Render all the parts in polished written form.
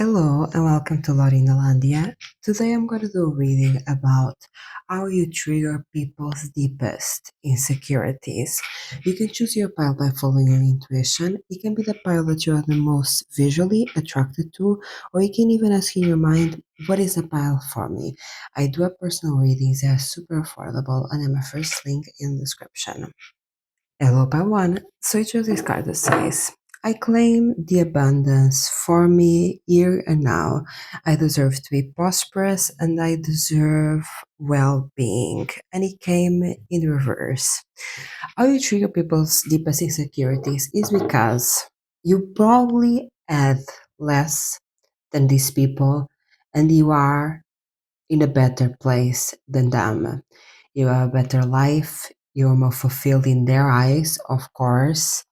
Hello and welcome to Laurindalandia. Today I'm going to do a reading about how you trigger people's deepest insecurities. You can choose your pile by following your intuition. It can be the pile that you are the most visually attracted to, or you can even ask in your mind, what is a pile for me? I do have personal readings, they are super affordable, and I'm a first link in the description. Hello, by one. So I chose this card that says, I claim the abundance for me here and now. I deserve to be prosperous and I deserve well being. And it came in reverse. How you trigger people's deepest insecurities is because you probably had less than these people and you are in a better place than them. You have a better life, you're more fulfilled in their eyes, of course.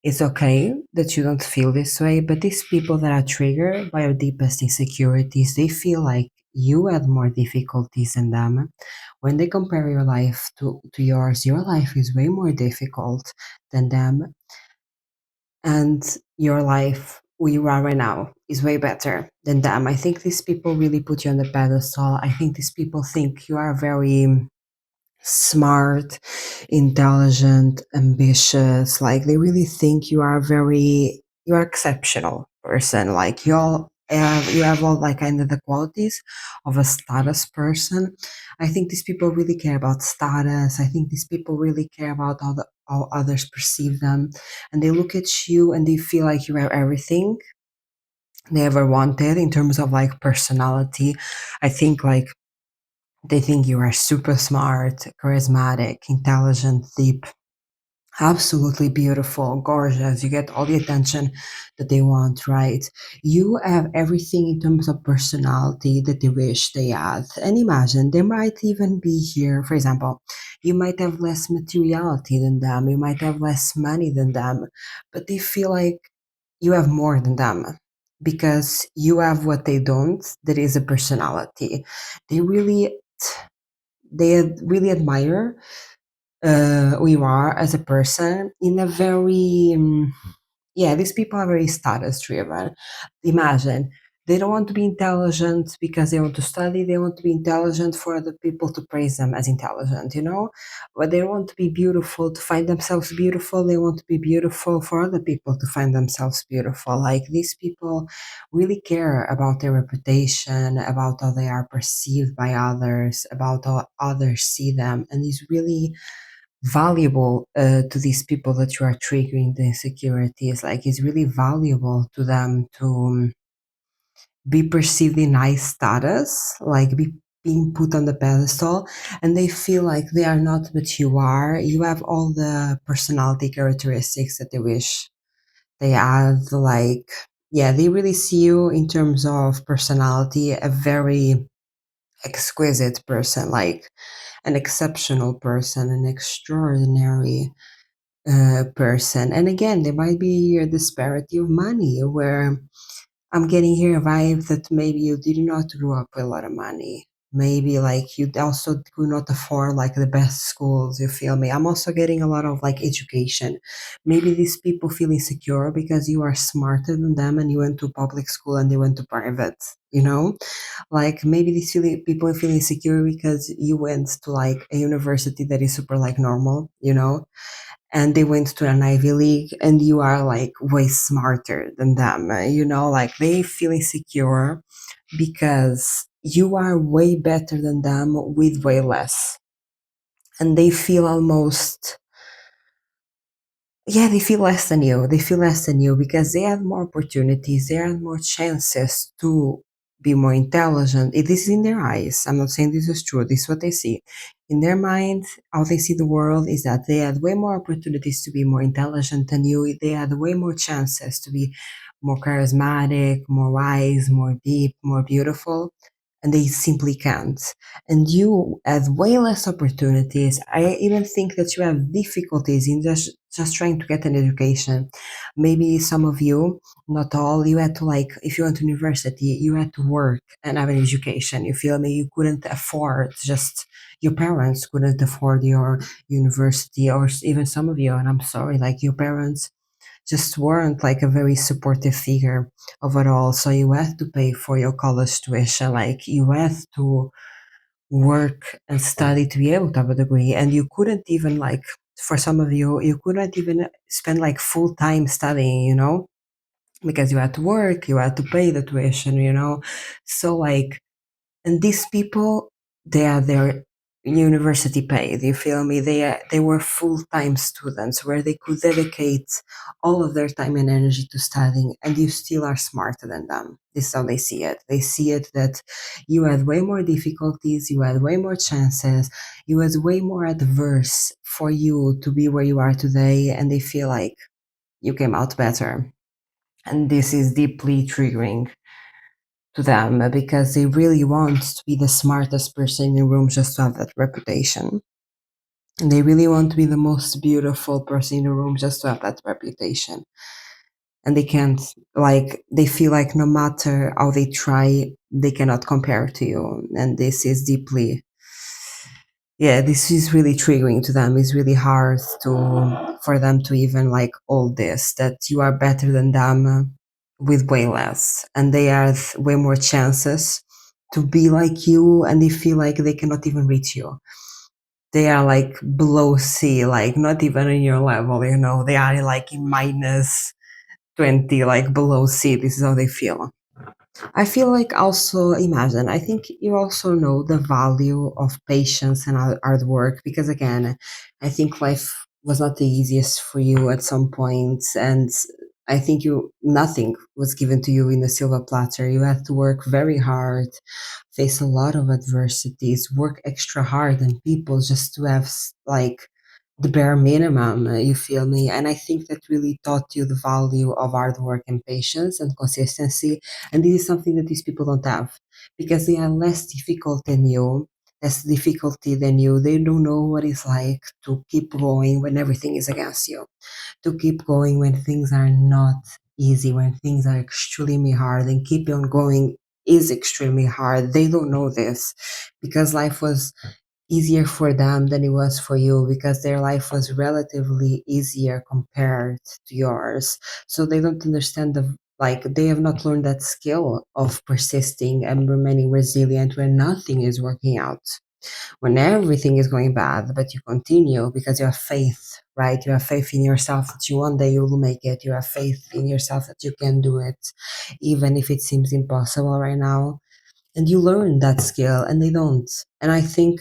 It's okay that you don't feel this way, but these people that are triggered by your deepest insecurities, they feel like you had more difficulties than them. When they compare your life to yours, your life is way more difficult than them, and your life where you are right now is way better than them. I think these people really put you on the pedestal. I think these people think you are very smart, intelligent, ambitious. Like they really think you're exceptional person. Like you have all like kind of the qualities of a status person. I think these people really care about status. I think these people really care about how others perceive them, and they look at you and they feel like you have everything they ever wanted in terms of like personality. I think like they think you are super smart, charismatic, intelligent, deep, absolutely beautiful, gorgeous. You get all the attention that they want, right? You have everything in terms of personality that they wish they had. And imagine they might even be here, for example, you might have less materiality than them, you might have less money than them, but they feel like you have more than them because you have what they don't, that is a personality. They really really admire who you are as a person in a very yeah, these people are very status driven. Imagine they don't want to be intelligent because they want to study, they want to be intelligent for other people to praise them as intelligent, you know? But they want to be beautiful to find themselves beautiful, they want to be beautiful for other people to find themselves beautiful. Like these people really care about their reputation, about how they are perceived by others, about how others see them, and it's really valuable to these people that you are triggering the insecurities. Like it's really valuable to them to be perceived in high status, like being put on the pedestal, and they feel like they are not what you are. You have all the personality characteristics that they wish they had. Like, yeah, they really see you in terms of personality, a very exquisite person, like an exceptional person, an extraordinary person. And again, there might be a disparity of money where I'm getting here a vibe that maybe you did not grow up with a lot of money. Maybe like you also could not afford like the best schools, you feel me? I'm also getting a lot of like education. Maybe these people feel insecure because you are smarter than them and you went to public school and they went to private, you know? Like maybe these people feel insecure because you went to like a university that is super like normal, you know? And they went to an Ivy League and you are like way smarter than them. You know, like they feel insecure because you are way better than them with way less. And they feel almost, yeah, they feel less than you. They feel less than you because they have more opportunities, they have more chances to be more intelligent. It is in their eyes. I'm not saying this is true. This is what they see. In their mind, how they see the world is that they had way more opportunities to be more intelligent than you. They had way more chances to be more charismatic, more wise, more deep, more beautiful. And they simply can't. And you have way less opportunities. I even think that you have difficulties in just trying to get an education. Maybe some of you, not all, you had to like, if you went to university, you had to work and have an education. You feel me? You couldn't afford just your parents couldn't afford your university, or even some of you, and I'm sorry, like your parents just weren't like a very supportive figure overall. So you had to pay for your college tuition, like you had to work and study to be able to have a degree, and you couldn't even like, for some of you, you couldn't even spend like full time studying, because you had to work, you had to pay the tuition, so like, and these people, they are their university paid, you feel me, they were full-time students where they could dedicate all of their time and energy to studying, and you still are smarter than them. This is how they see it. They see it that you had way more difficulties, you had way more chances, you had way more adverse for you to be where you are today, and they feel like you came out better. And this is deeply triggering to them, because they really want to be the smartest person in the room just to have that reputation. And they really want to be the most beautiful person in the room just to have that reputation. And they can't, like, they feel like no matter how they try, they cannot compare to you. And this is deeply, yeah, this is really triggering to them. It's really hard for them to even like hold this, that you are better than them with way less, and they have way more chances to be like you, and they feel like they cannot even reach you. They are like below C, like not even in your level, they are like in minus 20, like below C. This is how they feel. I feel like, also imagine, I think you also know the value of patience and hard work, because again, I think life was not the easiest for you at some points, and I think nothing was given to you in the silver platter. You had to work very hard, face a lot of adversities, work extra hard than people just to have like the bare minimum, you feel me? And I think that really taught you the value of hard work and patience and consistency. And this is something that these people don't have, because they are less difficult than you, less difficulty than you. They don't know what it's like to keep going when everything is against you, to keep going when things are not easy, when things are extremely hard, and keep on going is extremely hard. They don't know this, because life was easier for them than it was for you, because their life was relatively easier compared to yours. So they don't understand they have not learned that skill of persisting and remaining resilient when nothing is working out, when everything is going bad, but you continue because you have faith, right? You have faith in yourself that you one day you will make it. You have faith in yourself that you can do it, even if it seems impossible right now. And you learn that skill, and they don't. And I think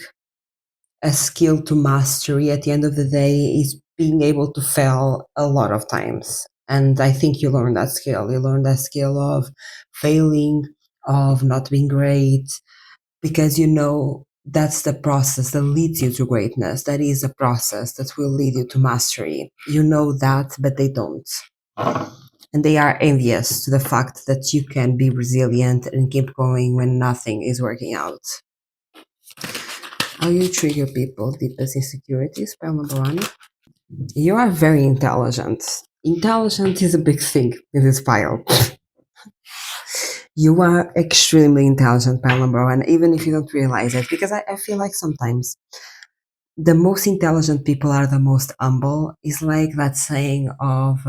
a skill to mastery at the end of the day is being able to fail a lot of times. And I think you learn that skill. You learn that skill of failing, of not being great, because that's the process that leads you to greatness. That is a process that will lead you to mastery. You know that, but they don't. And they are envious to the fact that you can be resilient and keep going when nothing is working out. How you trigger people deepest insecurities, by number one. You are very intelligent. Intelligent is a big thing in this file. You are extremely intelligent, pile number one, even if you don't realize it. Because I feel like sometimes the most intelligent people are the most humble. It's like that saying of,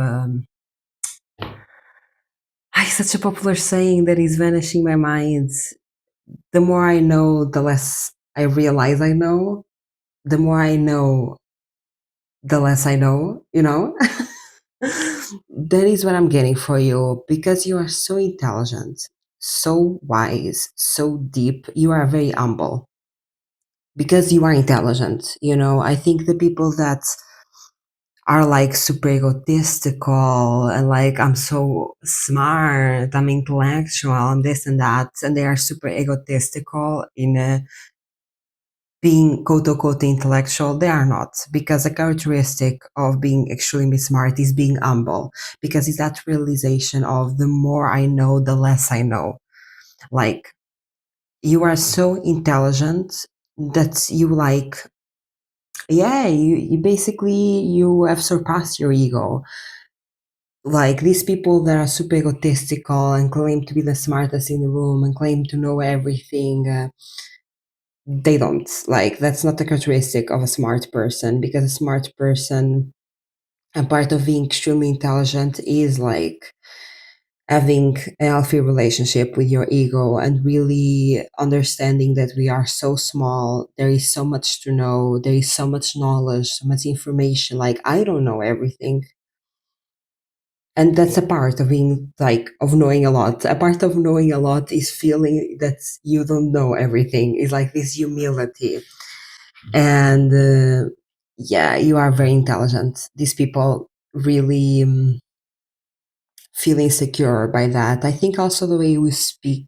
such a popular saying that is vanishing my mind. The more I know, the less I realize I know. The more I know, the less I know, That is what I'm getting for you, because you are so intelligent, so wise, so deep. You are very humble because you are intelligent. I think the people that are like super egotistical and like, I'm so smart, I'm intellectual, and this and that, and they are super egotistical in being quote unquote intellectual. They are not, because a characteristic of being extremely smart is being humble, because it's that realization of the more I know, the less I know. Like, you are so intelligent that you like, yeah, you basically, you have surpassed your ego. Like these people that are super egotistical and claim to be the smartest in the room and claim to know everything, they don't. Like, that's not a characteristic of a smart person, because a smart person And part of being extremely intelligent is like having a healthy relationship with your ego and really understanding that we are so small. There is so much to know. There is so much knowledge, so much information. Like, I don't know everything. And that's a part of being like, of knowing a lot. A part of knowing a lot is feeling that you don't know everything. It's like this humility. And yeah, you are very intelligent. These people really feel insecure by that. I think also the way we speak.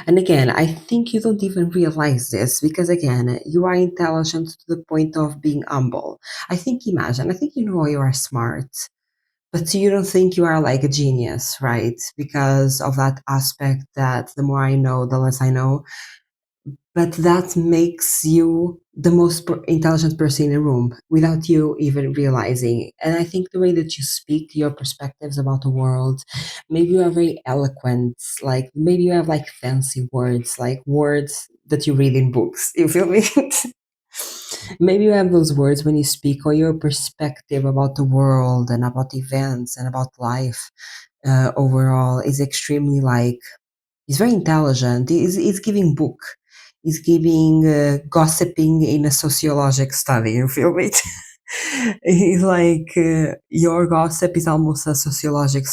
And again, I think you don't even realize this because, again, you are intelligent to the point of being humble. I think you know you are smart, but you don't think you are like a genius, right? Because of that aspect that the more I know, the less I know, but that makes you the most intelligent person in the room without you even realizing. And I think the way that you speak your perspectives about the world, maybe you are very eloquent, like maybe you have like fancy words, like words that you read in books, you feel me? Maybe you have those words when you speak, or your perspective about the world and about events and about life overall is extremely like, he's very intelligent. He's giving book. He's giving gossiping in a sociologic study. You feel me? He's like your gossip is almost a sociologic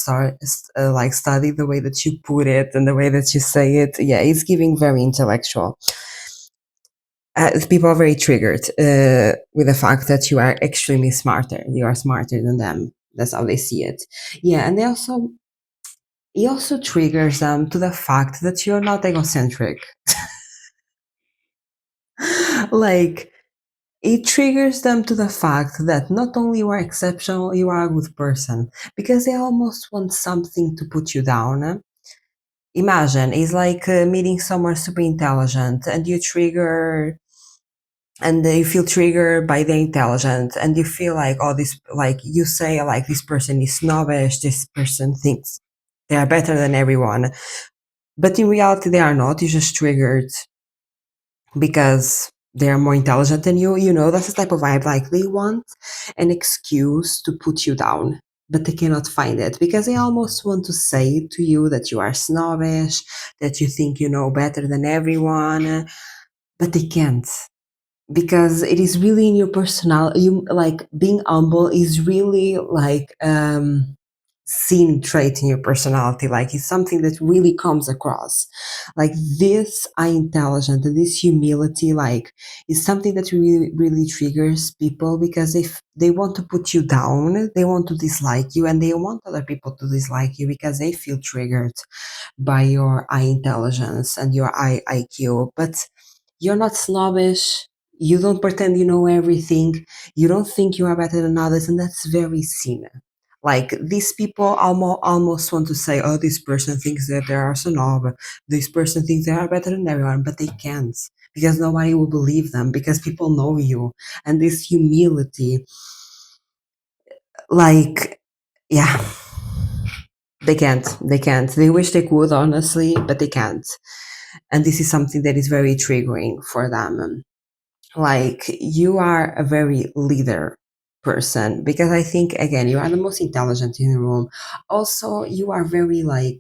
like study. The way that you put it and the way that you say it. Yeah, he's giving very intellectual. People are very triggered with the fact that you are extremely smarter. You are smarter than them. That's how they see it. Yeah, and they also it also triggers them to the fact that you're not egocentric. Like, it triggers them to the fact that not only you are exceptional, you are a good person, because they almost want something to put you down. Imagine it's like meeting someone super intelligent and you trigger and you feel triggered by the intelligent and you feel like, oh, this, like you say, like, this person is snobbish, this person thinks they are better than everyone, but in reality they are not. You just triggered because they are more intelligent than you. You know, that's the type of vibe. Like, they want an excuse to put you down, but they cannot find it because they almost want to say to you that you are snobbish, that you think you know better than everyone, but they can't, because it is really in your personality. You, like, being humble is really like seen trait in your personality. Like, it's something that really comes across. Like, this I intelligent and this humility, like, is something that really triggers people because they want to put you down, they want to dislike you, and they want other people to dislike you because they feel triggered by your eye intelligence and your IQ. But you're not snobbish. You don't pretend you know everything. You don't think you are better than others, and that's very seen. Like, these people almost want to say, "Oh, this person thinks that they are so snob. This person thinks they are better than everyone," but they can't because nobody will believe them because people know you. And this humility, like, yeah, they can't. They can't. They wish they could, honestly, but they can't. And this is something that is very triggering for them. Like, you are a very leader person because I think, again, you are the most intelligent in the room. Also, you are very like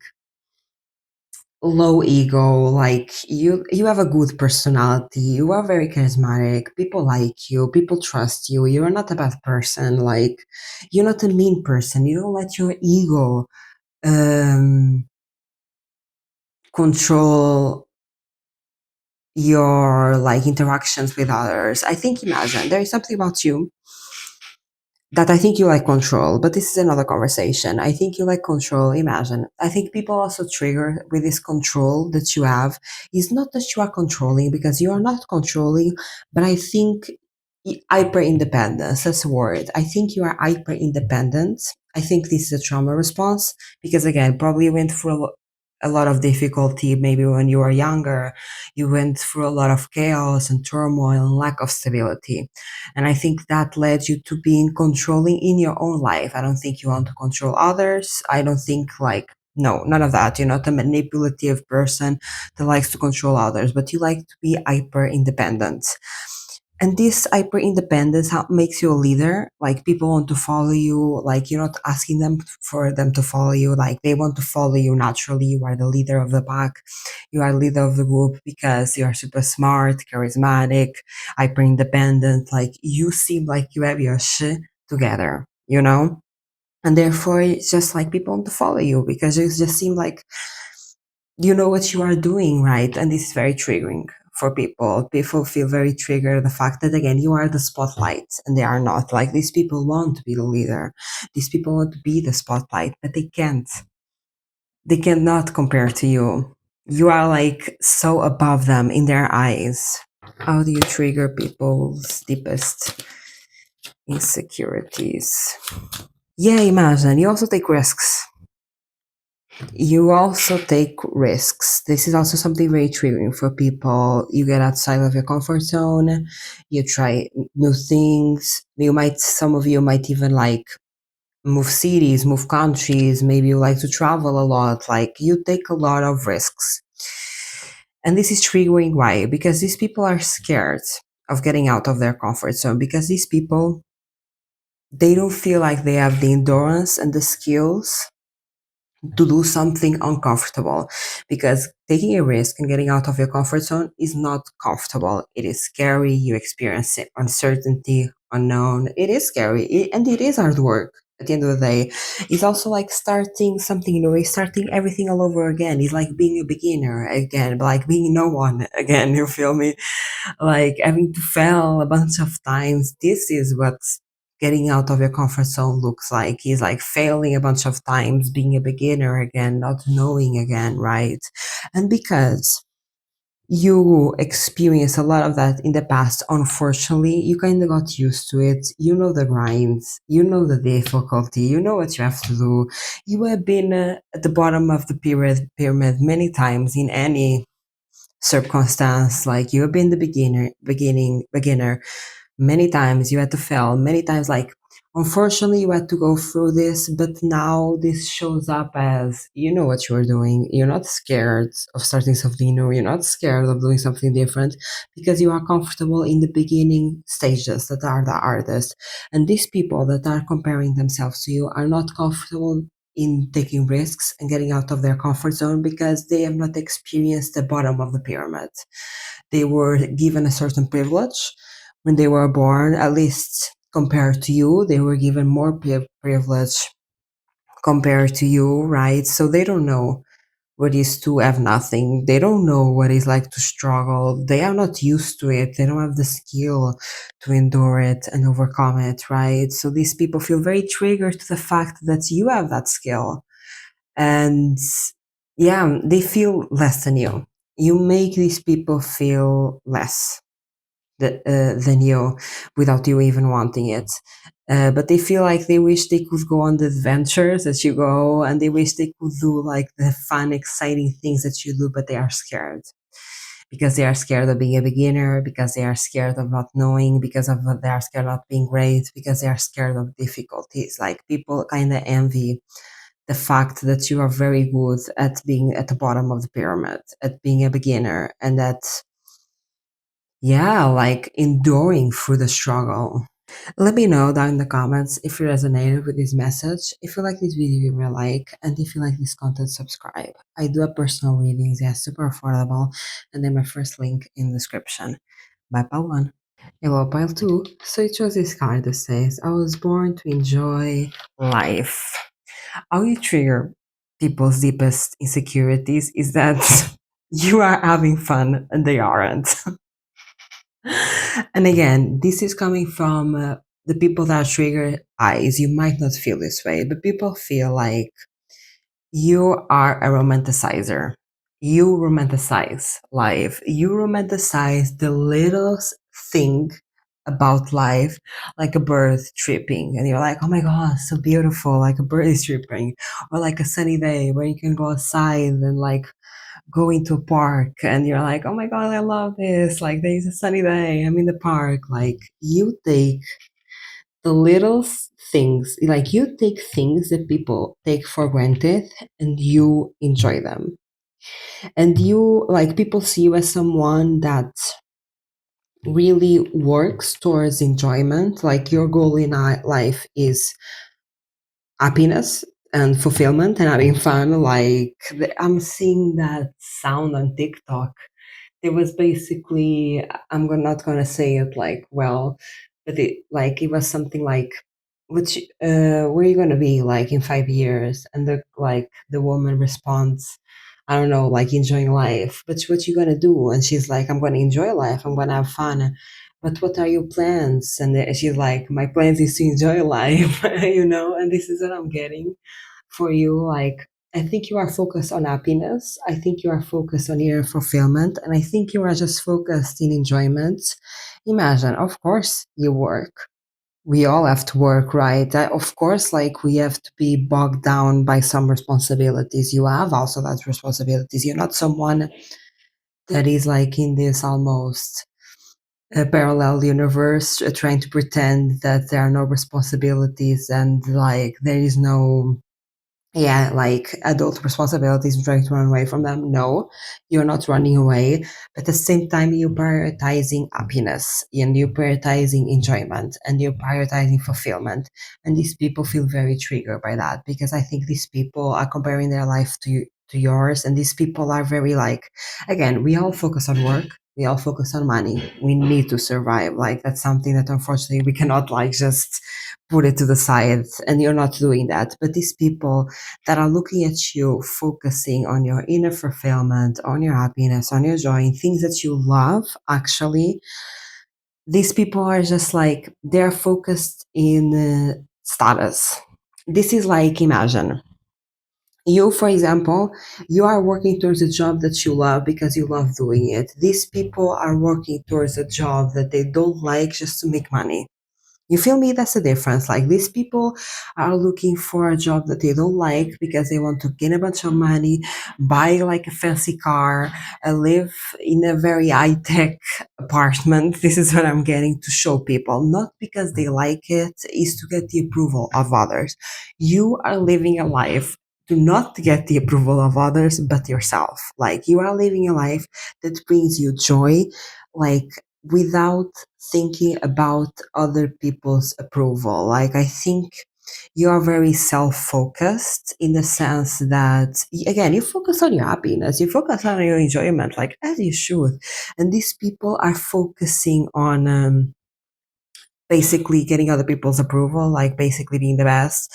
low ego. Like, you have a good personality. You are very charismatic. People like you. People trust you. You are not a bad person. Like, you're not a mean person. You don't let your ego um control your like interactions with others. I think, imagine, there is something about you that I think you like control, but this is another conversation. I think you like control. Imagine. I think people also trigger with this control that you have. It's not that you are controlling because you are not controlling, but I think hyper independence. That's a word. I think you are hyper independent. I think this is a trauma response because, again, probably you went through a lot of difficulty maybe when you were younger. You went through a lot of chaos and turmoil and lack of stability, and I think that led you to being controlling in your own life. I don't think you want to control others. I don't think, like, no, none of that. You're not a manipulative person that likes to control others, but you like to be hyper independent. And this hyper independence makes you a leader. Like people want to follow you. Like you're not asking them for them to follow you. Like they want to follow you naturally. You are the leader of the pack. You are leader of the group because you are super smart, charismatic, hyper independent. Like you seem like you have your shit together, you know? And therefore it's just like people want to follow you because you just seem like you know what you are doing, right? And this is very triggering for people. People feel very triggered the fact that again you are the spotlight and they are not. Like these people want to be the leader. These people want to be the spotlight, but they can't. They cannot compare to you. You are like so above them in their eyes. How do you trigger people's deepest insecurities? Yeah, imagine. You also take risks. You also take risks. This is also something very triggering for people. You get outside of your comfort zone, you try new things. Some of you might even like move cities, move countries. Maybe you like to travel a lot. Like you take a lot of risks. And this is triggering. Why? Because these people are scared of getting out of their comfort zone because these people, they don't feel like they have the endurance and the skills to do something uncomfortable because taking a risk and getting out of your comfort zone is not comfortable. It is scary. You experience uncertainty, unknown. It is scary and it is hard work. At the end of the day, it's also like starting something new. It's starting everything all over again. It's like being a beginner again, like being no one again. You feel me? Like having to fail a bunch of times. This is what getting out of your comfort zone looks like. He's like failing a bunch of times, being a beginner again, not knowing again, right? And because you experience a lot of that in the past, unfortunately, you kind of got used to it. You know the grinds, you know the difficulty, you know what you have to do. You have been at the bottom of the pyramid many times in any circumstance. Like you have been the beginner many times. You had to fail many times. Like unfortunately you had to go through this, but now this shows up as you know what you're doing. You're not scared of starting something new. You're not scared of doing something different because you are comfortable in the beginning stages that are the hardest. And these people that are comparing themselves to you are not comfortable in taking risks and getting out of their comfort zone because they have not experienced the bottom of the pyramid. They were given a certain privilege when they were born, at least compared to you. They were given more privilege compared to you, right? So they don't know what it is to have nothing. They don't know what it's like to struggle. They are not used to it. They don't have the skill to endure it and overcome it, right? So these people feel very triggered to the fact that you have that skill. And yeah, they feel less than you. You make these people feel less than you without you even wanting it. But they feel like they wish they could go on the adventures that you go, and they wish they could do like the fun, exciting things that you do, but they are scared because they are scared of being a beginner, because they are scared of not knowing, because of they are scared of not being great, because they are scared of difficulties. Like people kind of envy the fact that you are very good at being at the bottom of the pyramid, at being a beginner, and that yeah, like enduring through the struggle. Let me know down in the comments if you resonated with this message, if you like this video, you will like, and if you like this content, subscribe. I do have personal readings, yeah, super affordable, and then my first link in the description. Bye, pile one. Hello, pile two. So it chose this card that says, I was born to enjoy life. How you trigger people's deepest insecurities is that you are having fun and they aren't. And again, this is coming from the people that are trigger eyes. You might not feel this way, but people feel like you are a romanticizer. You romanticize life. You romanticize the littlest thing about life, like a bird tripping, and you're like, oh my god, so beautiful, like a bird is tripping, or like a sunny day where you can go outside and like go into a park and you're like, oh my god, I love this. Like there's a sunny day, I'm in the park. Like you take the little things, like you take things that people take for granted and you enjoy them. And you like people see you as someone that really works towards enjoyment, like your goal in life is happiness and fulfillment and having fun, like I'm seeing that sound on TikTok. It was basically, not gonna say it like well, but it was something like, which where are you gonna be like in 5 years? And the woman responds, I don't know, like enjoying life. But what you gonna do? And she's like, I'm gonna enjoy life. I'm gonna have fun. But what are your plans? And she's like, my plans is to enjoy life, And this is what I'm getting for you. Like, I think you are focused on happiness. I think you are focused on your fulfillment. And I think you are just focused in enjoyment. Imagine, of course, you work. We all have to work, right? Of course, like we have to be bogged down by some responsibilities. You have also that responsibilities. You're not someone that is like in this almost parallel universe, trying to pretend that there are no responsibilities and like there is no, yeah, like adult responsibilities and trying to run away from them. No, you're not running away. But at the same time, you're prioritizing happiness and you're prioritizing enjoyment and you're prioritizing fulfillment. And these people feel very triggered by that because I think these people are comparing their life to yours. And these people are very like, again, we all focus on work. We all focus on money. We need to survive. Like that's something that unfortunately we cannot like just put it to the side. And you're not doing that. But these people that are looking at you, focusing on your inner fulfillment, on your happiness, on your joy, and things that you love, actually, these people are just like, they're focused in status. This is like, imagine you, for example, you are working towards a job that you love because you love doing it. These people are working towards a job that they don't like just to make money. You feel me? That's the difference. Like these people are looking for a job that they don't like because they want to gain a bunch of money, buy like a fancy car, and live in a very high tech apartment. This is what I'm getting to show people. Not because they like it, is to get the approval of others. You are living a life to not get the approval of others, but yourself. Like you are living a life that brings you joy, like without thinking about other people's approval. Like, I think you are very self focused in the sense that, again, you focus on your happiness, you focus on your enjoyment, like as you should. And these people are focusing on basically getting other people's approval, like basically being the best,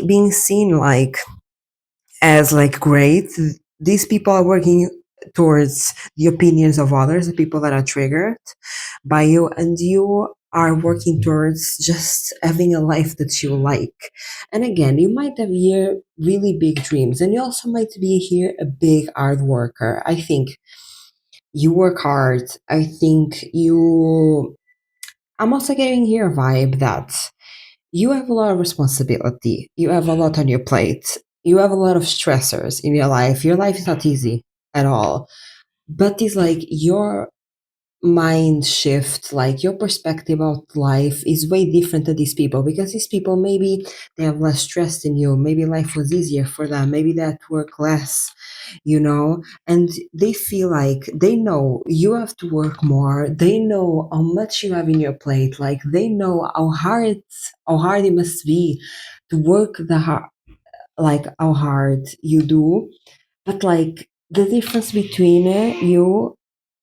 being seen like as like great. These people are working towards the opinions of others, the people that are triggered by you, and you are working towards just having a life that you like. And again, you might have here really big dreams, and you also might be here a big hard worker. I think you work hard. I think you. I'm also getting here a vibe that you have a lot of responsibility. You have a lot on your plate. You have a lot of stressors in your life. Your life is not easy at all. But it's like your mind shift, like your perspective of life is way different than these people, because these people, maybe they have less stress than you, maybe life was easier for them, maybe they had to work less, and they feel like they know you have to work more, they know how much you have in your plate, like they know how hard it must be to work the hard, like how hard you do. But like the difference between you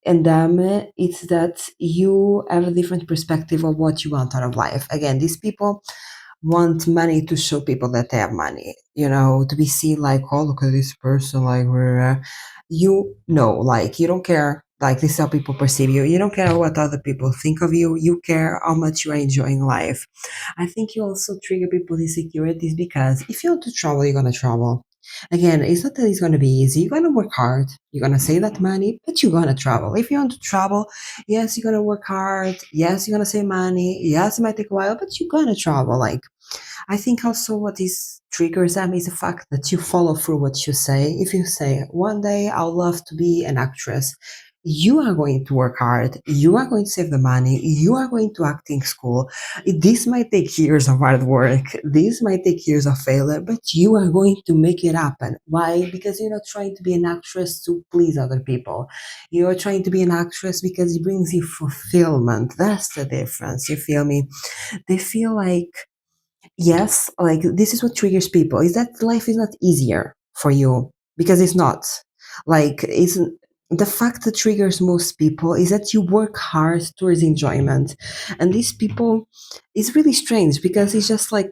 and them is that you have a different perspective of what you want out of life. Again, these people want money to show people that they have money, to be seen like, oh, look at this person, like we're, like you don't care. Like this is how people perceive you. You don't care what other people think of you. You care how much you are enjoying life. I think you also trigger people's insecurities because if you want to travel, you're gonna travel. Again, it's not that it's gonna be easy. You're gonna work hard. You're gonna save that money, but you're gonna travel. If you want to travel, yes, you're gonna work hard. Yes, you're gonna save money. Yes, it might take a while, but you're gonna travel. Like, I think also what is triggers them is the fact that you follow through what you say. If you say, one day I'll love to be an actress, you are going to work hard, you are going to save the money, you are going to act in school. This might take years of hard work, this might take years of failure, but you are going to make it happen. Why? Because you're not trying to be an actress to please other people. You're trying to be an actress because it brings you fulfillment. That's the difference. You feel me? They feel like, yes, like this is what triggers people, is that life is not easier for you, because it's not. Like, it's the fact that triggers most people is that you work hard towards enjoyment. And these people, it's really strange because it's just like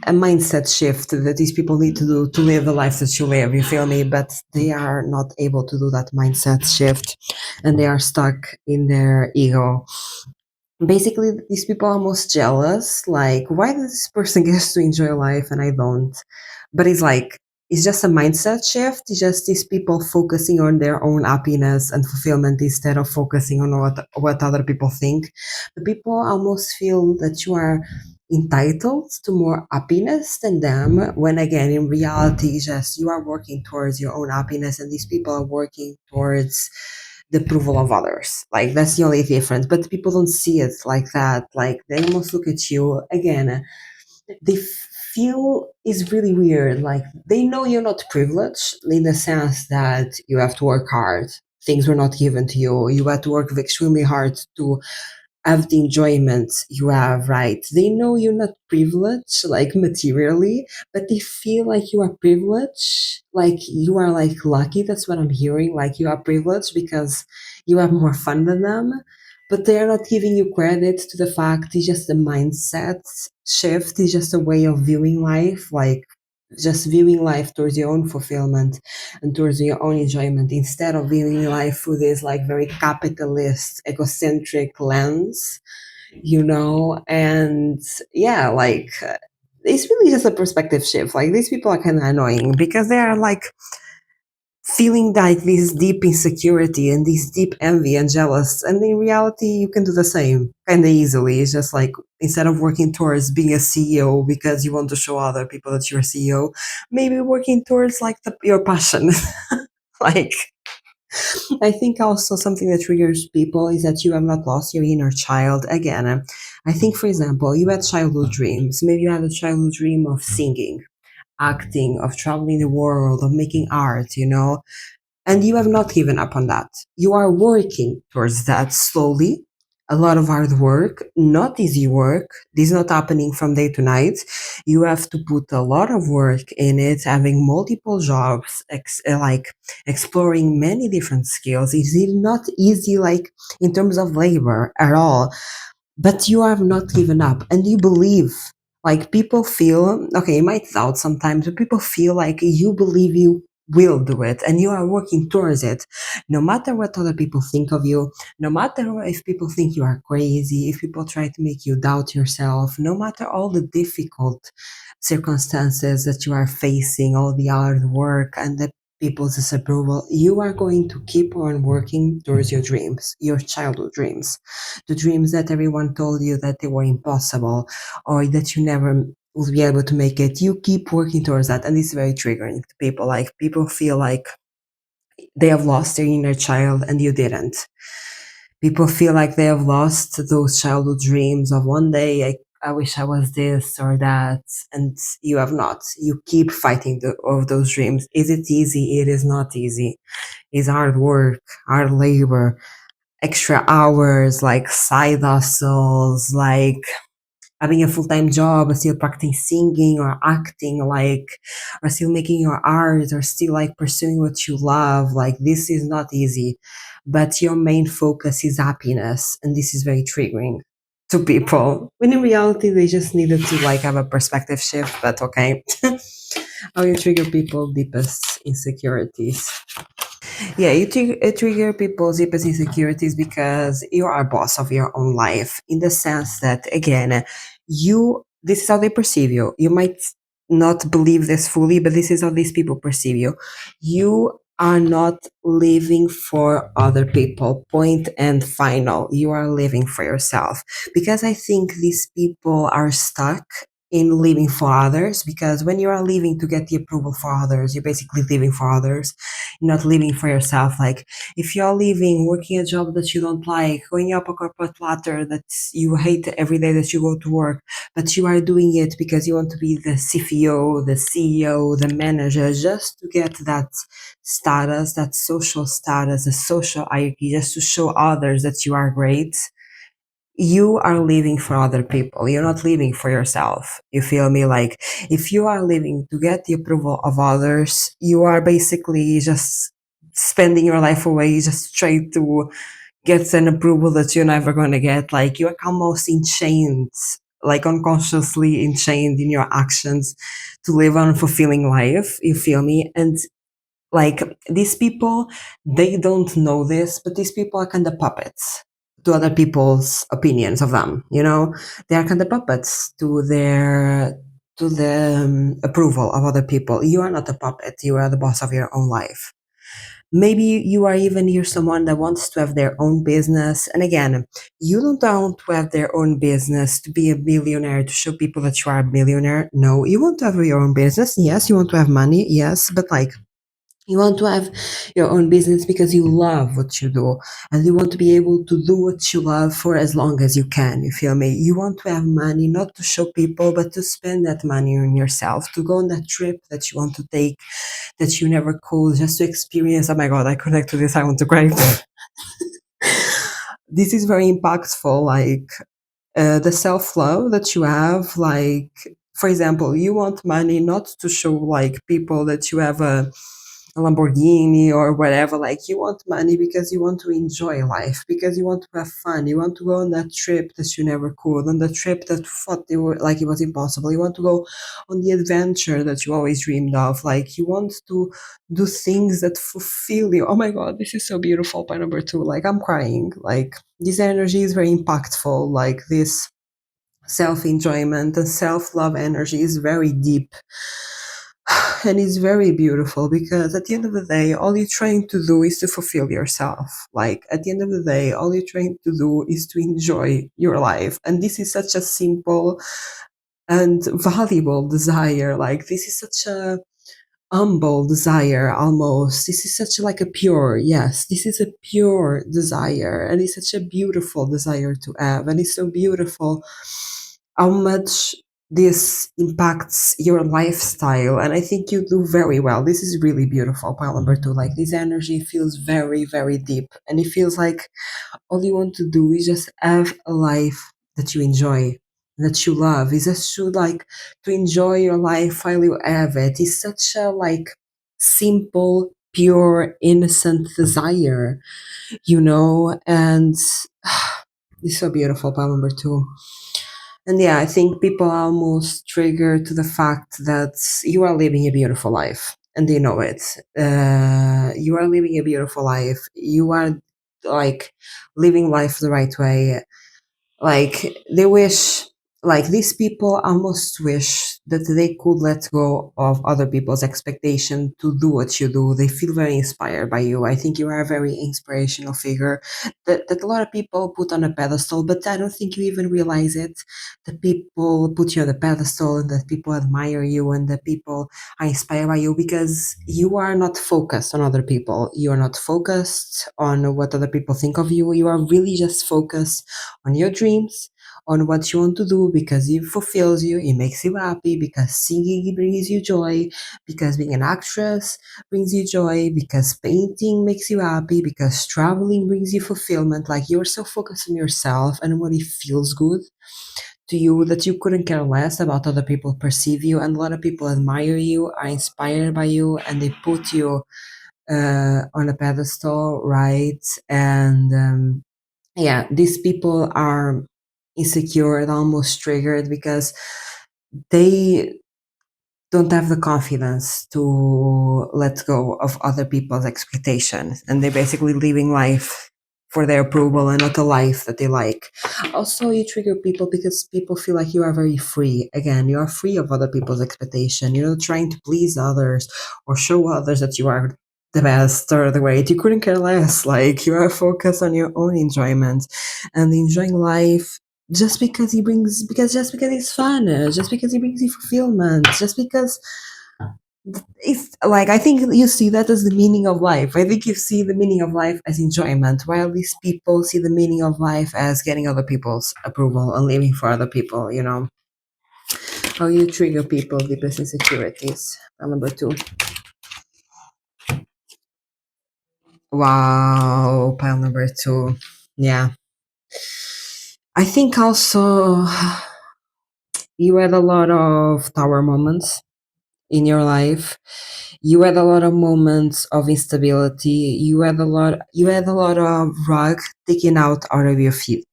a mindset shift that these people need to do to live the life that you live, you feel me? But they are not able to do that mindset shift, and they are stuck in their ego. Basically, these people are most jealous, like, why does this person get to enjoy life and I don't? But it's like, it's just a mindset shift. It's just these people focusing on their own happiness and fulfillment instead of focusing on what other people think. The people almost feel that you are entitled to more happiness than them, when again, in reality, it's just you are working towards your own happiness and these people are working towards the approval of others. Like, that's the only difference. But people don't see it like that. Like, they almost look at you again. They feel is really weird. Like, they know you're not privileged in the sense that you have to work hard. Things were not given to you. You had to work extremely hard to have the enjoyment you have, right? They know you're not privileged, like materially, but they feel like you are privileged, like you are like lucky. That's what I'm hearing. Like, you are privileged because you have more fun than them, but they are not giving you credit to the fact it's just a mindset shift. It's just a way of viewing life, like just viewing life towards your own fulfillment and towards your own enjoyment, instead of viewing life through this like very capitalist, egocentric lens, you know? And yeah, like it's really just a perspective shift. Like, these people are kind of annoying because they are like feeling like this deep insecurity and this deep envy and jealous, and in reality you can do the same kind of easily. It's just like, instead of working towards being a CEO because you want to show other people that you're a CEO, maybe working towards like your passion. Like, I think also something that triggers people is that you have not lost your inner child. Again, I think, for example, you had childhood dreams. Maybe you had a childhood dream of singing, acting, of traveling the world, of making art, you know? And you have not given up on that. You are working towards that slowly. A lot of hard work, not easy work. This is not happening from day to night. You have to put a lot of work in it, having multiple jobs, like exploring many different skills. It's not easy, like in terms of labor at all, but you have not given up and you believe. Like, people feel, okay, you might doubt sometimes, but people feel like you believe you will do it and you are working towards it, no matter what other people think of you, no matter if people think you are crazy, if people try to make you doubt yourself, no matter all the difficult circumstances that you are facing, all the hard work and the people's disapproval, you are going to keep on working towards your dreams, your childhood dreams, the dreams that everyone told you that they were impossible or that you never will be able to make it. You keep working towards that, and it's very triggering to people. Like, people feel like they have lost their inner child and you didn't. People feel like they have lost those childhood dreams of one day I wish I was this or that, and you have not. You keep fighting of those dreams. Is it easy? It is not easy. It's hard work, hard labor, extra hours, like side hustles, like having a full-time job, or still practicing singing or acting, like, or still making your art, or still like pursuing what you love. Like, this is not easy, but your main focus is happiness, and this is very triggering to people, when in reality they just needed to like have a perspective shift. But okay. How you trigger people deepest insecurities. Yeah, you trigger people's deepest insecurities because you are a boss of your own life, in the sense that, again, this is how they perceive you. You might not believe this fully, but this is how these people perceive you. You are not living for other people, point and final. You are living for yourself. Because I think these people are stuck in living for others, because when you are living to get the approval for others, you're basically living for others. You're not living for yourself. Like if you're living, working a job that you don't like, going up a corporate ladder that you hate every day that you go to work, but you are doing it because you want to be the CFO, the CEO, the manager, just to get that status, that social status, the social hierarchy, just to show others that you are great. You are living for other people. You're not living for yourself. You feel me? Like if you are living to get the approval of others, you are basically just spending your life away just trying to get an approval that you're never going to get. Like you're almost enchained, like unconsciously enchained in your actions to live an fulfilling life. You feel me? And like these people, they don't know this, but these people are kind of puppets to other people's opinions of them. They are kind of puppets to the approval of other people. You are not a puppet. You are the boss of your own life. Maybe you are even here someone that wants to have their own business. And again, you don't want to have their own business to be a millionaire, to show people that you are a millionaire. No, you want to have your own business. Yes, you want to have money. Yes, but like you want to have your own business because you love what you do and you want to be able to do what you love for as long as you can. You feel me? You want to have money not to show people, but to spend that money on yourself, to go on that trip that you want to take that you never could, just to experience. Oh my God, I connect to this. I want to cry. This is very impactful. Like the self-love that you have, like for example, you want money not to show like people that you have a Lamborghini or whatever. Like you want money because you want to enjoy life, because you want to have fun. You want to go on that trip that you never could, on the trip that thought like it was impossible. You want to go on the adventure that you always dreamed of. Like you want to do things that fulfill you. Oh my God, this is so beautiful. Point number 2. Like I'm crying. Like this energy is very impactful. Like this self-enjoyment and self-love energy is very deep. And it's very beautiful because at the end of the day, all you're trying to do is to fulfill yourself. Like at the end of the day, all you're trying to do is to enjoy your life. And this is such a simple and valuable desire. Like this is such a humble desire almost. This is such like a pure, yes, this is a pure desire. And it's such a beautiful desire to have. And it's so beautiful how much this impacts your lifestyle. And I think you do very well. This is really beautiful. Pile number 2, like this energy feels very, very deep. And it feels like all you want to do is just have a life that you enjoy, that you love. Is just to like to enjoy your life while you have it. It's such a like simple, pure, innocent desire, and it's so beautiful. Pile number 2. And yeah, I think people are almost triggered to the fact that you are living a beautiful life and they know it. You are living a beautiful life. You are like living life the right way. Like they wish, like these people almost wish that they could let go of other people's expectation to do what you do. They feel very inspired by you. I think you are a very inspirational figure that a lot of people put on a pedestal, but I don't think you even realize it. That people put you on a pedestal and that people admire you and that people are inspired by you because you are not focused on other people. You are not focused on what other people think of you. You are really just focused on your dreams, on what you want to do because it fulfills you, it makes you happy, because singing brings you joy, because being an actress brings you joy, because painting makes you happy, because traveling brings you fulfillment. Like you're so focused on yourself and what it feels good to you that you couldn't care less about other people perceive you. And a lot of people admire you, are inspired by you, and they put you on a pedestal, right? And yeah, these people are insecure and almost triggered because they don't have the confidence to let go of other people's expectations, and they're basically living life for their approval and not a life that they like. Also, you trigger people because people feel like you are very free. Again, you are free of other people's expectation. You're not trying to please others or show others that you are the best or the great. You couldn't care less. Like you are focused on your own enjoyment and enjoying life just because it's fun, just because it brings you fulfillment, just because It's like, I think you see that as the meaning of life. I think you see the meaning of life as enjoyment, while these people see the meaning of life as getting other people's approval and living for other people, you know. How you trigger people, deepest insecurities. Number two. Wow, pile number two. Yeah. I think also you had a lot of tower moments in your life. You had a lot of moments of instability. You had a lot of rug taken out of your feet.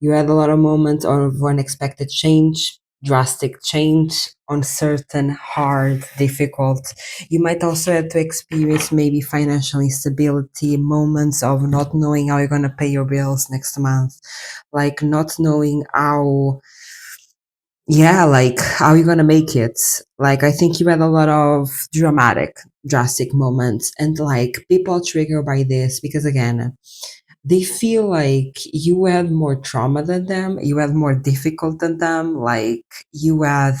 You had a lot of moments of unexpected change, drastic change, uncertain, hard, difficult. You might also have to experience maybe financial instability, moments of not knowing how you're going to pay your bills next month, like not knowing how, yeah, like how you gonna make it. Like, I think you had a lot of drastic moments, and like people are triggered by this because, again, they feel like you had more trauma than them, you had more difficult than them, like you had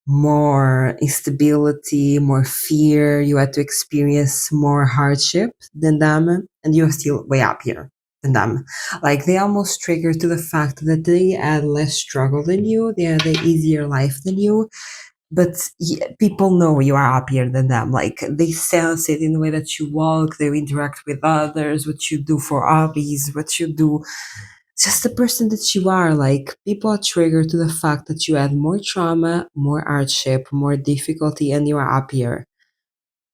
more instability, more fear, you had to experience more hardship than them, and you're still way happier than them. Like, they almost trigger to the fact that they had less struggle than you, they had an easier life than you, but people know you are happier than them. Like, they sense it in the way that you walk, they interact with others, what you do for hobbies, what you do, just the person that you are. Like, people are triggered to the fact that you had more trauma, more hardship, more difficulty, and you are happier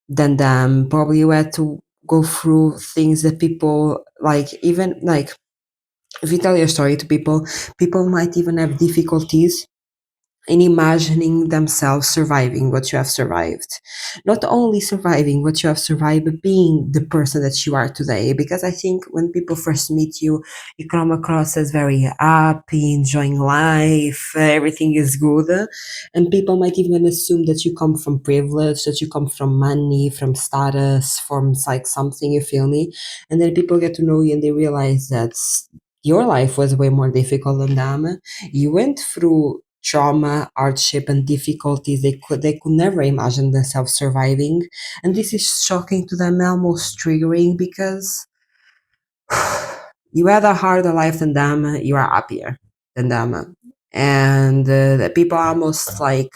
than them. Probably you had to go through things that people, like, even like, if you tell your story to people, people might even have difficulties in imagining themselves surviving what you have survived. Not only surviving what you have survived, but being the person that you are today. Because I think when people first meet you, you come across as very happy, enjoying life, everything is good. And people might even assume that you come from privilege, that you come from money, from status, from like something, you feel me? And then people get to know you and they realize that your life was way more difficult than them. You went through trauma, hardship, and difficulties they could never imagine themselves surviving, and this is shocking to them, almost triggering, because you had a harder life than them, you are happier than them, and the people are almost like,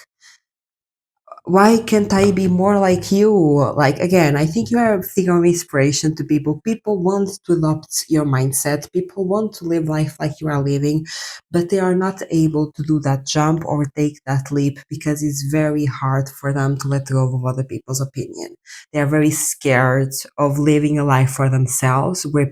why can't I be more like you? Like, again, I think you are a figure of inspiration to people. People want to adopt your mindset. People want to live life like you are living, but they are not able to do that jump or take that leap because it's very hard for them to let go of other people's opinion. They are very scared of living a life for themselves where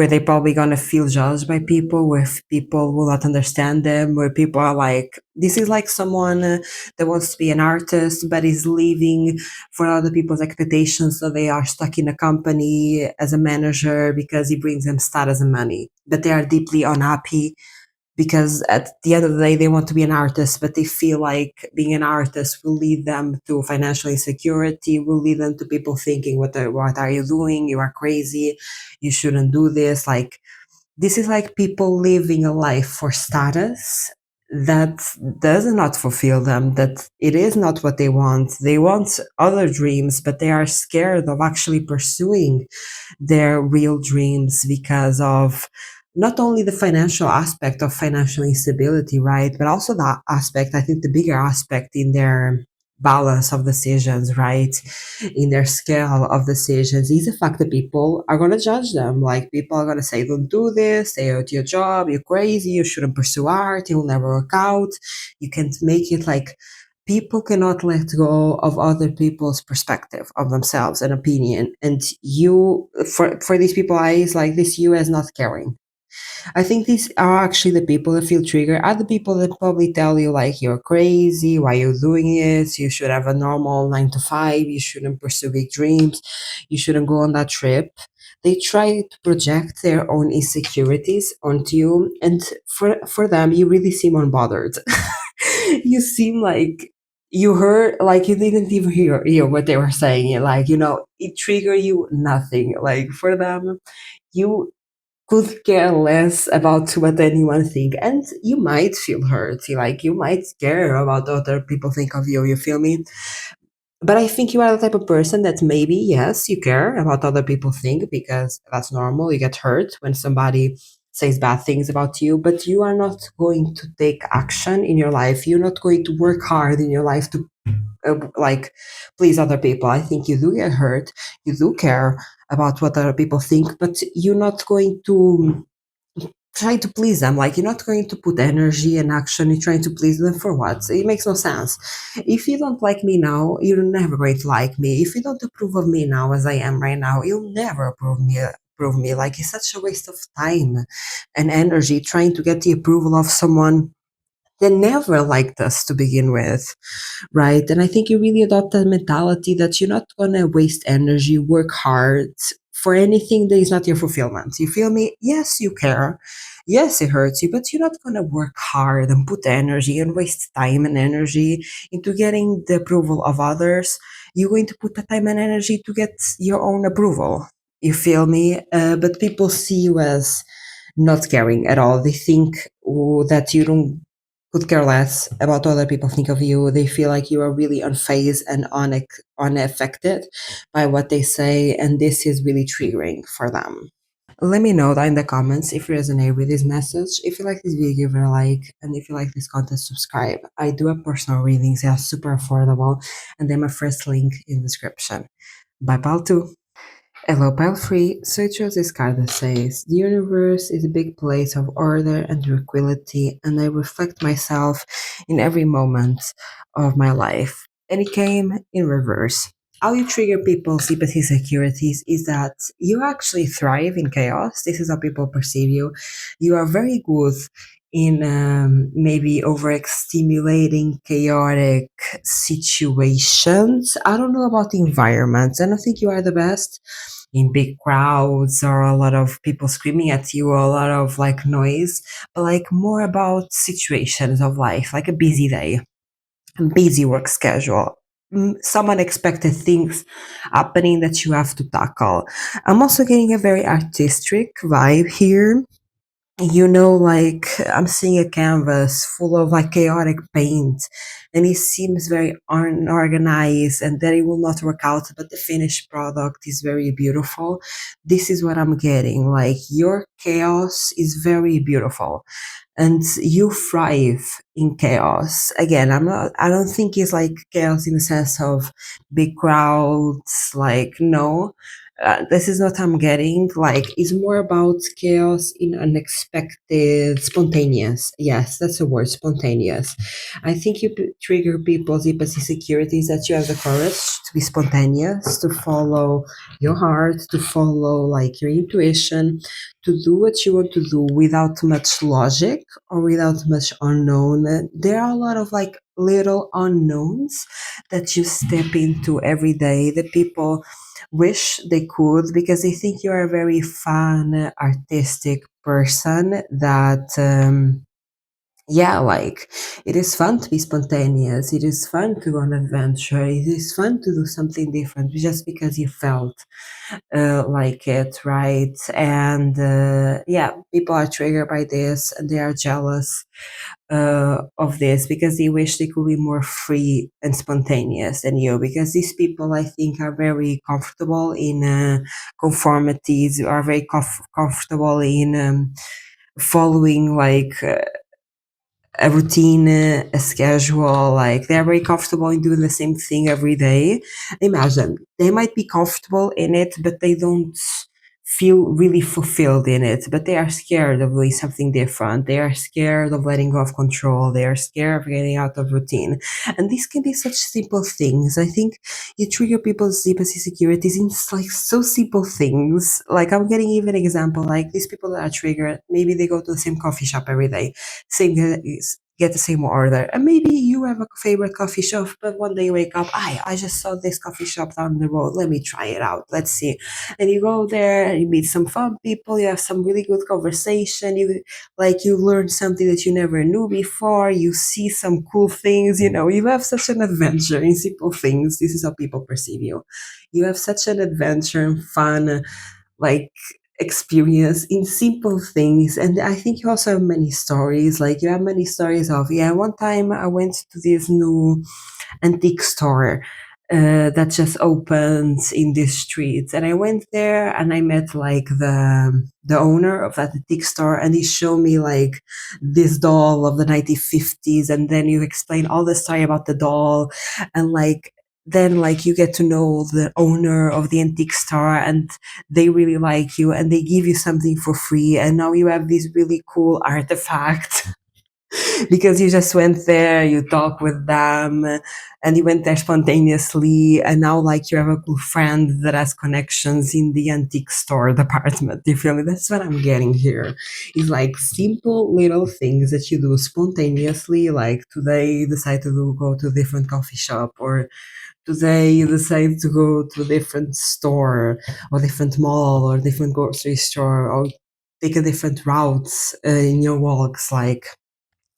they're probably gonna feel judged by people, where people will not understand them, where people are like, this is like someone that wants to be an artist but is living for other people's expectations, so they are stuck in a company as a manager because he brings them status and money, but they are deeply unhappy because at the end of the day they want to be an artist, but they feel like being an artist will lead them to financial insecurity, will lead them to people thinking, what are you doing, you are crazy, you shouldn't do this. Like, this is like people living a life for status that does not fulfill them, that it is not what they want other dreams, but they are scared of actually pursuing their real dreams because of not only the financial aspect of financial instability, right? But also that aspect, I think the bigger aspect in their balance of decisions, right? In their scale of decisions is the fact that people are going to judge them. Like, people are going to say, don't do this, stay at your job, you're crazy, you shouldn't pursue art, it will never work out, you can't make it. Like, people cannot let go of other people's perspective of themselves and opinion, and you, for these people eyes, like, this you as not caring. I think these are actually the people that feel triggered, are the people that probably tell you like, you're crazy, why you're doing it, you should have a normal 9 to 5, you shouldn't pursue big dreams, you shouldn't go on that trip. They try to project their own insecurities onto you, and for them you really seem unbothered. You seem like you heard, like you didn't even hear what they were saying. Like, it triggered you nothing. Like, for them, you could care less about what anyone think, and you might feel hurt. Like, you might care about what other people think of you. You feel me? But I think you are the type of person that maybe, yes, you care about other people think, because that's normal. You get hurt when somebody says bad things about you, but you are not going to take action in your life. You're not going to work hard in your life to like please other people. I think you do get hurt. You do care about what other people think, but you're not going to try to please them. Like, you're not going to put energy and action in trying to please them. For what? It makes no sense. If you don't like me now, you're never going to like me. If you don't approve of me now as I am right now, you'll never approve me. Like, it's such a waste of time and energy trying to get the approval of someone that never liked us to begin with, right? And I think you really adopt that mentality that you're not going to waste energy, work hard for anything that is not your fulfillment. You feel me? Yes, you care. Yes, it hurts you, but you're not going to work hard and put energy and waste time and energy into getting the approval of others. You're going to put the time and energy to get your own approval. You feel me? But people see you as not caring at all. They think, oh, that you don't could care less about what other people think of you. They feel like you are really unfazed and unaffected by what they say, and this is really triggering for them. Let me know down in the comments if you resonate with this message. If you like this video, give it a like, and if you like this content, subscribe. I do have personal readings, they are super affordable, and they're my first link in the description. Bye, pal, too. Hello, pile free. So I chose this card that says, the universe is a big place of order and tranquility, and I reflect myself in every moment of my life. And it came in reverse. How you trigger people's sympathy securities is that you actually thrive in chaos. This is how people perceive you. You are very good in maybe overstimulating chaotic situations. I don't know about the environments. I don't think you are the best in big crowds or a lot of people screaming at you or a lot of like noise, but like more about situations of life, like a busy day, a busy work schedule, some unexpected things happening that you have to tackle. I'm also getting a very artistic vibe here. Like, I'm seeing a canvas full of like chaotic paint, and it seems very unorganized and that it will not work out, but the finished product is very beautiful. This is what I'm getting. Like, your chaos is very beautiful and you thrive in chaos. Again, I don't think it's like chaos in the sense of big crowds, like, no. This is what I'm getting. Like, it's more about chaos in unexpected, spontaneous. Yes, that's a word, spontaneous. I think you trigger people's insecurities that you have the courage to be spontaneous, to follow your heart, to follow like your intuition, to do what you want to do without much logic or without much unknown. There are a lot of like little unknowns that you step into every day that people wish they could, because they think you're a very fun, artistic person that yeah, like, it is fun to be spontaneous. It is fun to go on an adventure. It is fun to do something different just because you felt like it, right? And yeah, people are triggered by this and they are jealous of this because they wish they could be more free and spontaneous than you. Because these people, I think, are very comfortable in conformities, are very comfortable in following like a routine, a schedule. Like, they're very comfortable in doing the same thing every day. Imagine they might be comfortable in it, but they don't feel really fulfilled in it. But they are scared of doing something different. They are scared of letting go of control. They are scared of getting out of routine. And these can be such simple things. I think you trigger people's deepest insecurities in like so simple things. Like, I'm getting even example, like these people that are triggered, maybe they go to the same coffee shop every day, same get the same order, and maybe you have a favorite coffee shop, but one day you wake up, I just saw this coffee shop down the road, let me try it out, let's see. And you go there and you meet some fun people, you have some really good conversation, you learn something that you never knew before, you see some cool things, you have such an adventure in simple things. This is how people perceive you. You have such an adventure and fun, like, experience in simple things. And I think you also have many stories. Like, you have many stories of, yeah, one time I went to this new antique store, that just opened in this street. And I went there and I met like the owner of that antique store, and he showed me like this doll of the 1950s, and then you explain all the story about the doll, and like then like you get to know the owner of the antique store, and they really like you and they give you something for free, and now you have this really cool artifact because you just went there, you talk with them, and you went there spontaneously, and now like you have a cool friend that has connections in the antique store department. You feel me? That's what I'm getting here. It's like simple little things that you do spontaneously, like today you decide to go to a different coffee shop, or today you decide to go to a different store or different mall or different grocery store, or take a different routes in your walks, like,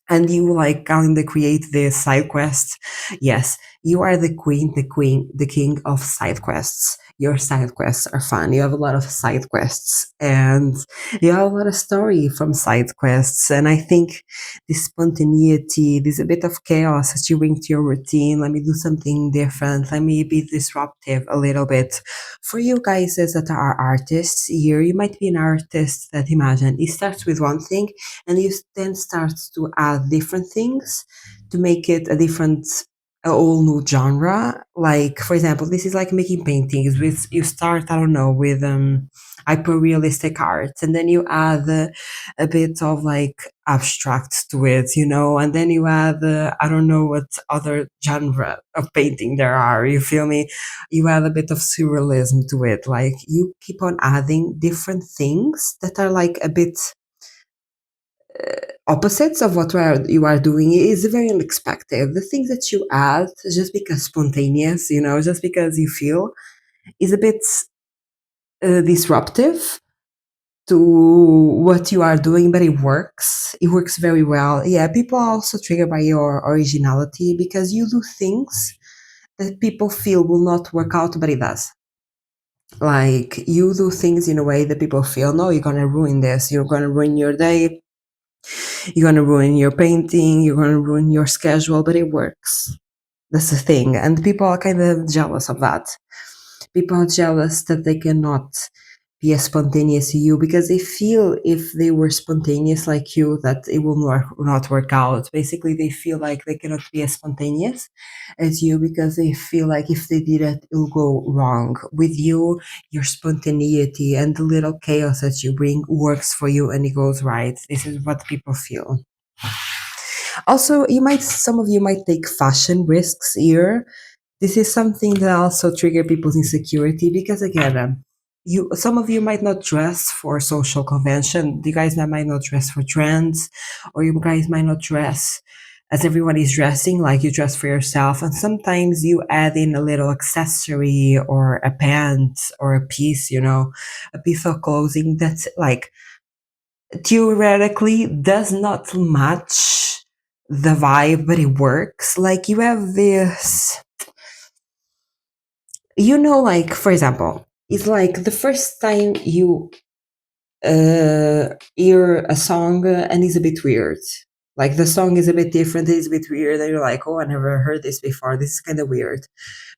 and you like kind of create this side quest. Yes, you are the king of side quests. Your side quests are fun. You have a lot of side quests, and you have a lot of story from side quests. And I think this spontaneity, this a bit of chaos that you bring to your routine. Let me do something different. Let me be disruptive a little bit. For you guys that are artists here, you might be an artist that, imagine, it starts with one thing and you then start to add different things to make it a whole new genre. Like, for example, this is like making paintings with, you start, I don't know, with hyper realistic art, and then you add a bit of like abstract to it, you know, and then you add I don't know what other genre of painting there are, you feel me? You add a bit of surrealism to it, like you keep on adding different things that are like a bit opposites of what you are doing. Is very unexpected. The things that you add just because spontaneous, you know, just because you feel, is a bit disruptive to what you are doing, but it works. It works very well. Yeah, people are also triggered by your originality because you do things that people feel will not work out, but it does. Like you do things in a way that people feel, no, you're gonna ruin this, you're gonna ruin your day, you're gonna ruin your painting, you're gonna ruin your schedule, but it works. That's the thing. And people are kind of jealous of that. People are jealous that they cannot be as spontaneous as you because they feel if they were spontaneous like you, that it will not work out. Basically, they feel like they cannot be as spontaneous as you because they feel like if they did it, it will go wrong. With you, your spontaneity and the little chaos that you bring works for you and it goes right. This is what people feel. Also, some of you might take fashion risks here. This is something that also trigger people's insecurity because again, some of you might not dress for social convention. You guys might not dress for trends, or you guys might not dress as everyone is dressing, like you dress for yourself. And sometimes you add in a little accessory or a pant or a piece, you know, a piece of clothing that's like theoretically does not match the vibe, but it works. Like you have this, you know, like for example, it's like the first time you hear a song and it's a bit weird. Like the song is a bit different, it's a bit weird, and you're like, oh, I never heard this before. This is kind of weird.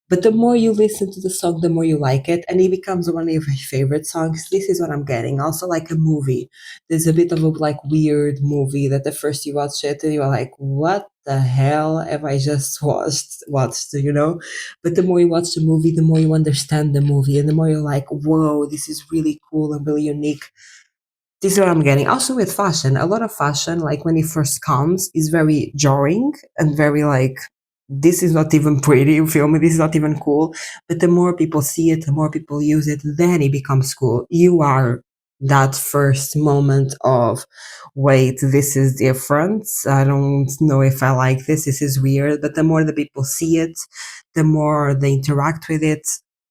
But the more you listen to the song, the more you like it, and it becomes one of your favorite songs. This is what I'm getting. Also, like a movie, there's a bit of a like weird movie that the first you watch it and you're like, "What the hell have I just watched?" You know. But the more you watch the movie, the more you understand the movie, and the more you're like, "Whoa, this is really cool and really unique." This is what I'm getting. Also with fashion, a lot of fashion, like when it first comes, is very jarring and very like, this is not even pretty, you feel me? This is not even cool. But the more people see it, the more people use it, then it becomes cool. You are that first moment of, wait, this is different. I don't know if I like this. This is weird. But the more the people see it, the more they interact with it,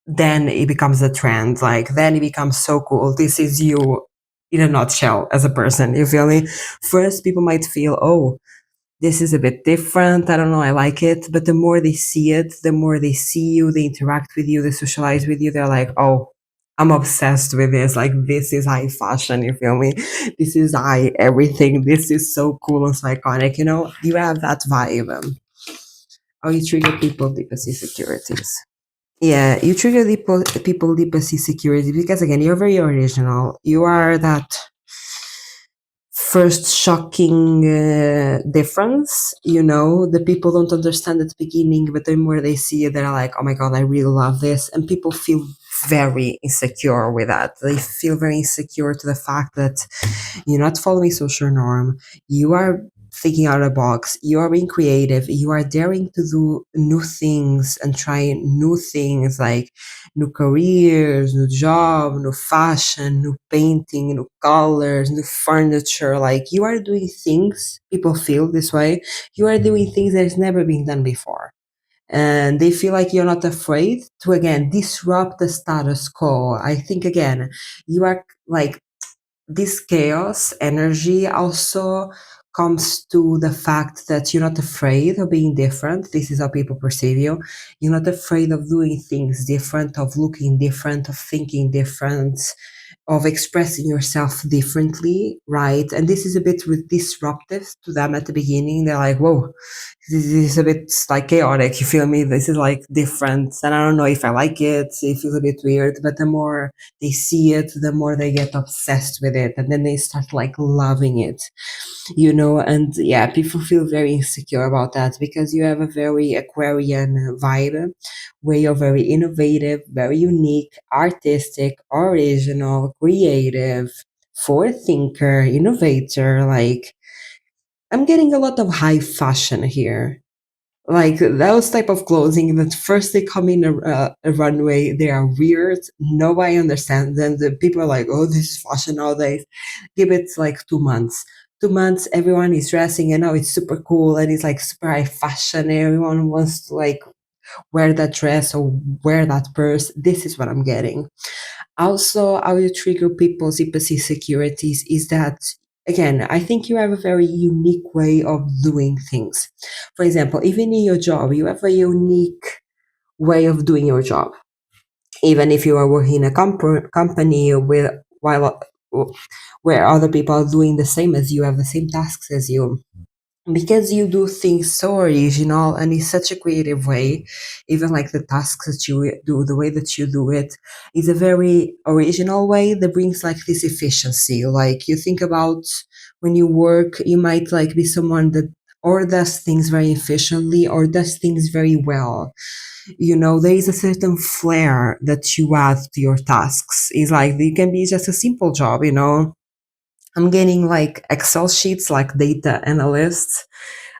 then it becomes a trend. Like, then it becomes so cool. This is you in a nutshell as a person. You feel me? First, people might feel, oh, this is a bit different. I don't know. I like it. But the more they see it, the more they see you, they interact with you, they socialize with you. They're like, oh, I'm obsessed with this. Like, this is high fashion. You feel me? This is high everything. This is so cool and so iconic. You know, you have that vibe. How you trigger people because insecurities. Yeah, you trigger people deepest insecurity because again, you're very original. You are that first shocking difference. The people don't understand at the beginning, but then where they see it, they're like, oh my god, I really love this. And people feel very insecure with that. They feel very insecure to the fact that you're not following social norm. You are thinking out of the box. You are being creative. You are daring to do new things and try new things like new careers, new job, new fashion, new painting, new colors, new furniture. Like you are doing things, people feel this way. You are doing things that has never been done before. And they feel like you're not afraid to again disrupt the status quo. I think again, you are like this chaos energy also comes to the fact that you're not afraid of being different. This is how people perceive you. You're not afraid of doing things different, of looking different, of thinking different, of expressing yourself differently, right? And this is a bit disruptive to them at the beginning. They're like, whoa, this is a bit like chaotic, you feel me? This is like different. And I don't know if I like it. It feels a bit weird. But the more they see it, the more they get obsessed with it. And then they start like loving it, and yeah, people feel very insecure about that because you have a very Aquarian vibe where you're very innovative, very unique, artistic, original, creative, forward thinker, innovator. Like, I'm getting a lot of high fashion here. Like those type of clothing that first they come in a runway, they are weird. Nobody understands them. The people are like, "Oh, this is fashion nowadays." Give it like 2 months. 2 months, everyone is dressing, and now it's super cool and it's like super high fashion. Everyone wants to like wear that dress or wear that purse. This is what I'm getting. Also, how you trigger people's insecurities is that, again, I think you have a very unique way of doing things. For example, even in your job, you have a unique way of doing your job. Even if you are working in a company where other people are doing the same as you, have the same tasks as you, because you do things so original and in such a creative way. Even like the tasks that you do, the way that you do it is a very original way that brings like this efficiency. Like you think about when you work, you might like be someone that or does things very efficiently or does things very well. There is a certain flair that you add to your tasks. It's like it can be just a simple job. I'm getting like Excel sheets, like data analysts.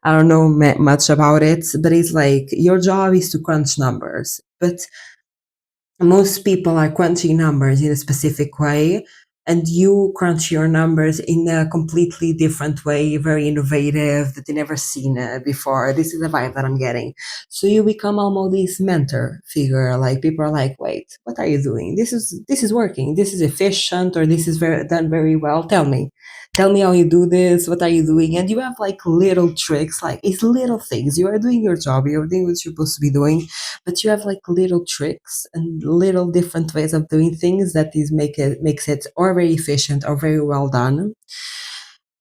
I don't know much about it, but it's like your job is to crunch numbers. But most people are crunching numbers in a specific way, and you crunch your numbers in a completely different way, very innovative, that you never seen before. This is the vibe that I'm getting. So you become almost this mentor figure. Like people are like, wait, what are you doing? This is working. This is efficient, or this is done very well. Tell me how you do this. What are you doing? And you have like little tricks, like it's little things. You are doing your job. You're doing what you're supposed to be doing, but you have like little tricks and little different ways of doing things that makes it or very efficient or very well done.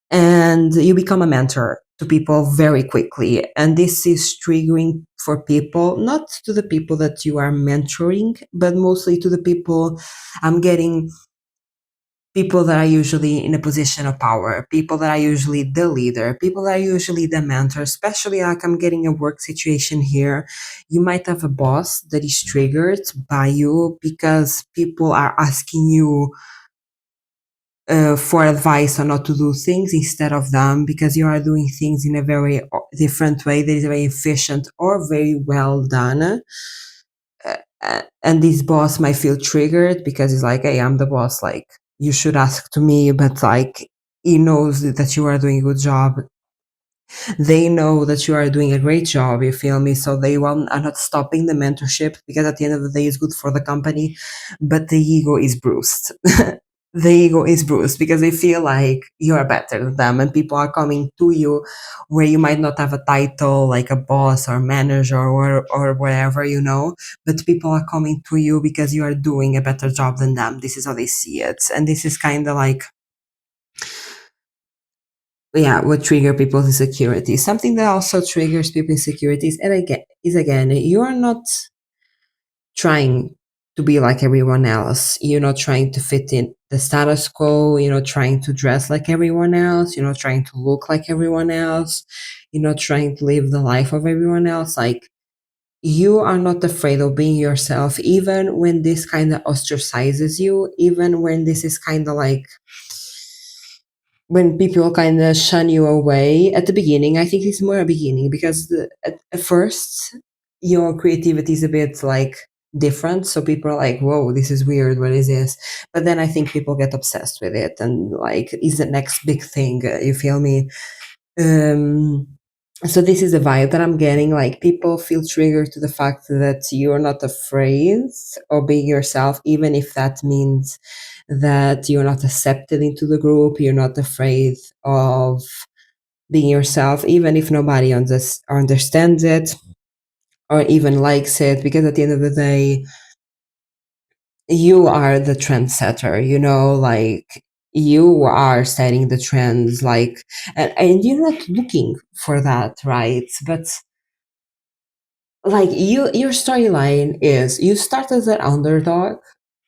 And you become a mentor to people very quickly, and this is triggering for people, not to the people that you are mentoring, but mostly to the people. I'm getting people that are usually in a position of power, people that are usually the leader, people that are usually the mentor, especially like I'm getting a work situation here. You might have a boss that is triggered by you because people are asking you for advice on how to do things instead of them, because you are doing things in a very different way that is very efficient or very well done. And this boss might feel triggered because he's like, hey, I'm the boss, like you should ask to me. But like he knows that you are doing a good job, they know that you are doing a great job, you feel me? So they are not stopping the mentorship, because at the end of the day it's good for the company, but the ego is bruised. The ego is bruised because they feel like you are better than them, and people are coming to you where you might not have a title like a boss or manager or whatever, but people are coming to you because you are doing a better job than them. This is how they see it. And this is kind of like, yeah, what trigger people's insecurities. Something that also triggers people's insecurities, and again, you are not trying to be like everyone else. You're not trying to fit in the status quo. You're not trying to dress like everyone else. You're not trying to look like everyone else. You're not trying to live the life of everyone else. Like, you are not afraid of being yourself, even when this kind of ostracizes you, even when this is kind of like when people kind of shun you away at the beginning. I think it's more a beginning because at first your creativity is a bit like different, so people are like, whoa, this is weird, what is this? But then I think people get obsessed with it and like is the next big thing, you feel me? um so this is the vibe that I'm getting. Like, people feel triggered to the fact that you're not afraid of being yourself, even if that means that you're not accepted into the group. You're not afraid of being yourself, even if nobody understands it or even likes it, because at the end of the day, you are the trendsetter, like, you are setting the trends, like, and you're not looking for that, right? But like, your storyline is you start as an underdog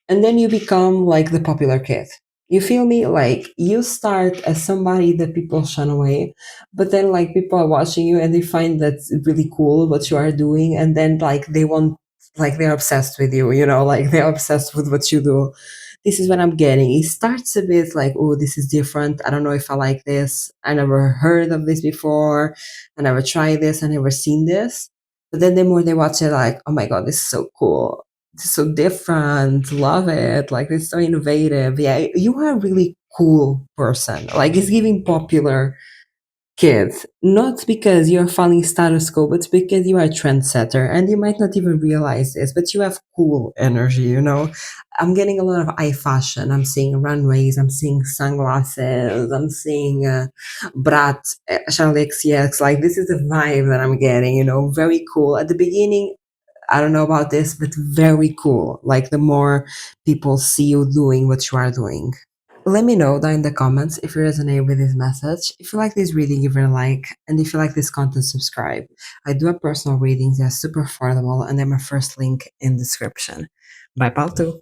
and then you become like the popular kid. You feel me? Like, you start as somebody that people shun away, but then like people are watching you and they find that's really cool what you are doing, and then like they want, like, they're obsessed with you, like they're obsessed with what you do. This is what I'm getting. It starts a bit like, oh, this is different. I don't know if I like this. I never heard of this before. I never tried this. I never seen this. But then the more they watch it, like, oh my god, this is so cool, so different, love it, like it's so innovative. Yeah, you are a really cool person. Like, it's giving popular kids, not because you're following status quo, but because you are a trendsetter, and you might not even realize this, but you have cool energy, I'm getting a lot of eye fashion. I'm seeing runways, I'm seeing sunglasses, I'm seeing brat, Charlie XCX. Like, this is the vibe that I'm getting, very cool at the beginning. I don't know about this, but very cool. Like, the more people see you doing what you are doing. Let me know down in the comments if you resonate with this message. If you like this reading, give it a like. And if you like this content, subscribe. I do have personal readings. They're super affordable, and they're my first link in the description. Bye, pal too.